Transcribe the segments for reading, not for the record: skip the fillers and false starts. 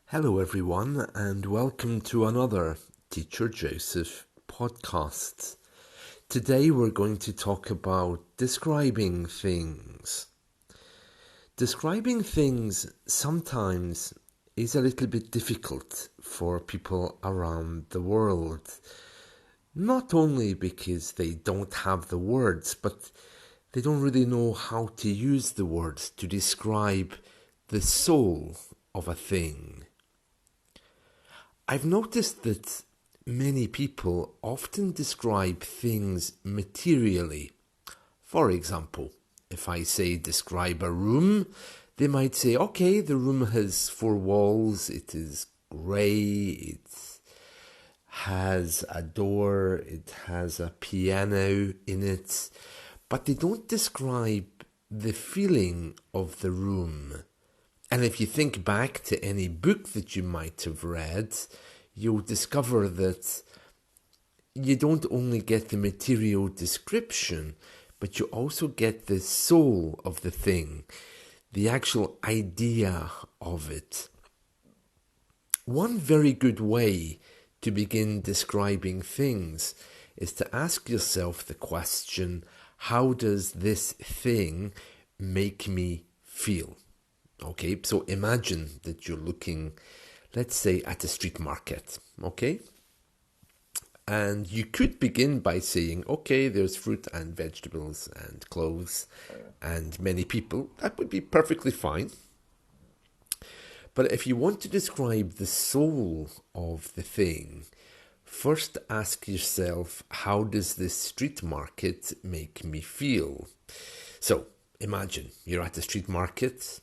Hello, everyone, and welcome to another Teacher Joseph podcast. Today, we're going to talk about describing things. Describing things sometimes is a little bit difficult for people around the world. Not only because they don't have the words, but they don't really know how to use the words to describe the soul of a thing. I've noticed that many people often describe things materially. For example, if I say describe a room, they might say, okay, the room has four walls, it is grey, it has a door, it has a piano in it, but they don't describe the feeling of the room. And if you think back to any book that you might have read, you'll discover that you don't only get the material description, but you also get the soul of the thing, the actual idea of it. One very good way to begin describing things is to ask yourself the question, how does this thing make me feel? Okay, so imagine that you're looking, let's say, at a street market, okay? And you could begin by saying, okay, there's fruit and vegetables and clothes and many people. That would be perfectly fine. But if you want to describe the soul of the thing, first ask yourself, how does this street market make me feel? So imagine you're at a street market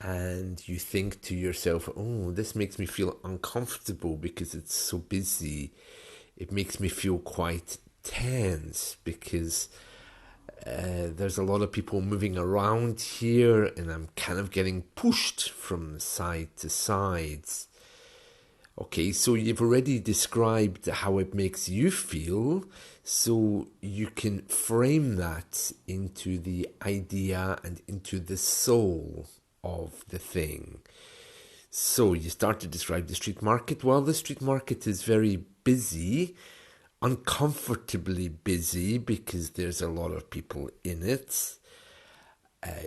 and you think to yourself, oh, this makes me feel uncomfortable because it's so busy. It makes me feel quite tense because there's a lot of people moving around here and I'm kind of getting pushed from side to side. Okay, so you've already described how it makes you feel, so you can frame that into the idea and into the soul of the thing. So you start to describe the street market. Well, the street market is very busy, uncomfortably busy because there's a lot of people in it.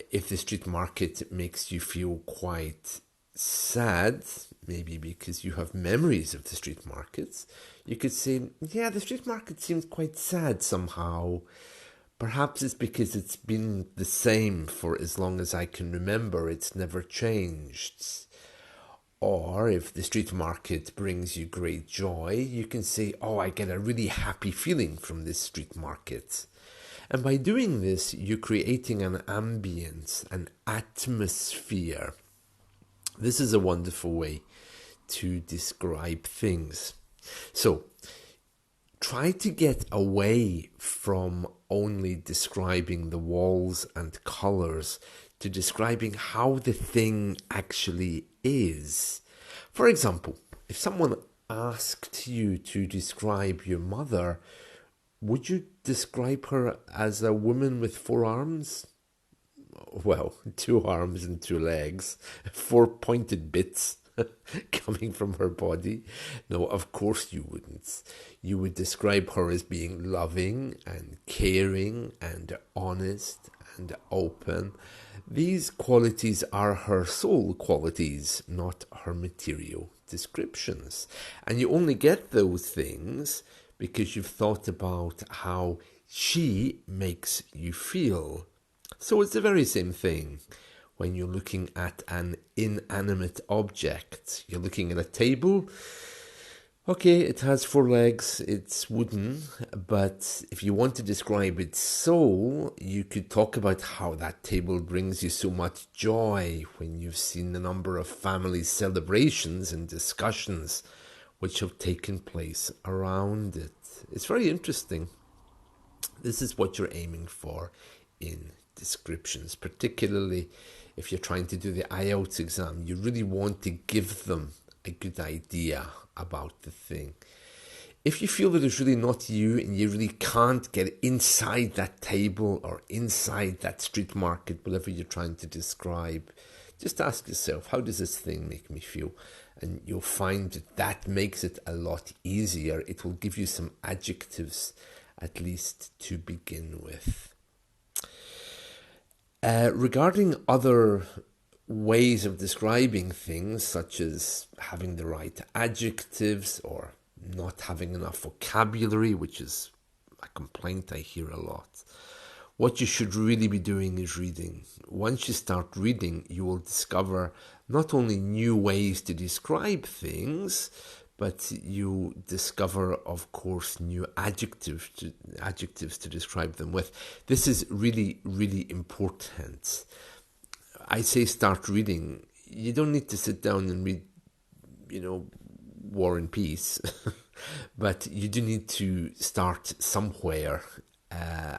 If the street market makes you feel quite sad, maybe because you have memories of the street markets, you could say, yeah, the street market seems quite sad somehow. Perhaps it's because it's been the same for as long as I can remember. It's never changed. Or if the street market brings you great joy, you can say, oh, I get a really happy feeling from this street market. And by doing this, you're creating an ambience, an atmosphere. This is a wonderful way to describe things. So, try to get away from only describing the walls and colours to describing how the thing actually is. For example, if someone asked you to describe your mother, would you describe her as a woman with four arms? Well, two arms and two legs, four pointed bits coming from her body. No, of course you wouldn't. You would describe her as being loving and caring and honest and open. These qualities are her soul qualities, not her material descriptions. And you only get those things because you've thought about how she makes you feel. So it's the very same thing when you're looking at an inanimate object. You're looking at a table. Okay, it has four legs, it's wooden, but if you want to describe its soul, you could talk about how that table brings you so much joy when you've seen the number of family celebrations and discussions which have taken place around it. It's very interesting. This is what you're aiming for in descriptions, particularly if you're trying to do the IELTS exam. You really want to give them a good idea about the thing. If you feel that it's really not you and you really can't get inside that table or inside that street market, whatever you're trying to describe, just ask yourself, how does this thing make me feel? And you'll find that that makes it a lot easier. It will give you some adjectives, at least to begin with. Regarding other ways of describing things, such as having the right adjectives or not having enough vocabulary, which is a complaint I hear a lot, what you should really be doing is reading. Once you start reading, you will discover not only new ways to describe things, but you discover, of course, new adjectives to describe them with. This is really, really important. I say start reading. You don't need to sit down and read, War and Peace, but you do need to start somewhere.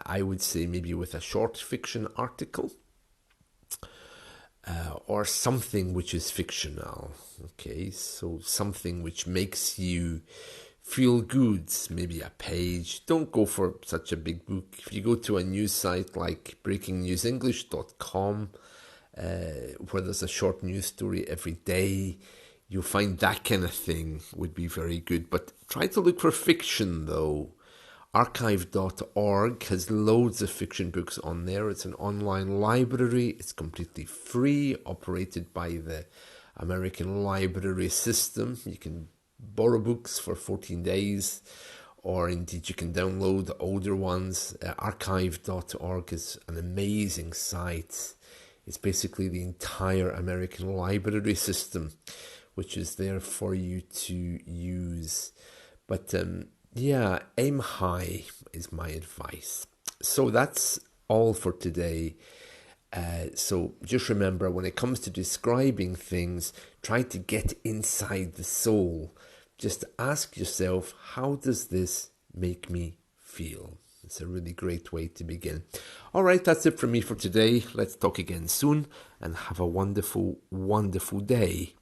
I would say maybe with a short fiction article or something which is fictional. Okay, so something which makes you feel good, maybe a page. Don't go for such a big book. If you go to a news site like breakingnewsenglish.com, where there's a short news story every day, you'll find that kind of thing would be very good. But try to look for fiction, though. Archive.org has loads of fiction books on there. It's an online library. It's completely free, operated by the American library system. You can borrow books for 14 days, or indeed you can download older ones. Archive.org is an amazing site. It's basically the entire American library system, which is there for you to use. But yeah, aim high is my advice. So that's all for today. So just remember, when it comes to describing things, try to get inside the soul. Just ask yourself, how does this make me feel? It's a really great way to begin. All right, that's it from me for today. Let's talk again soon and have a wonderful, wonderful day.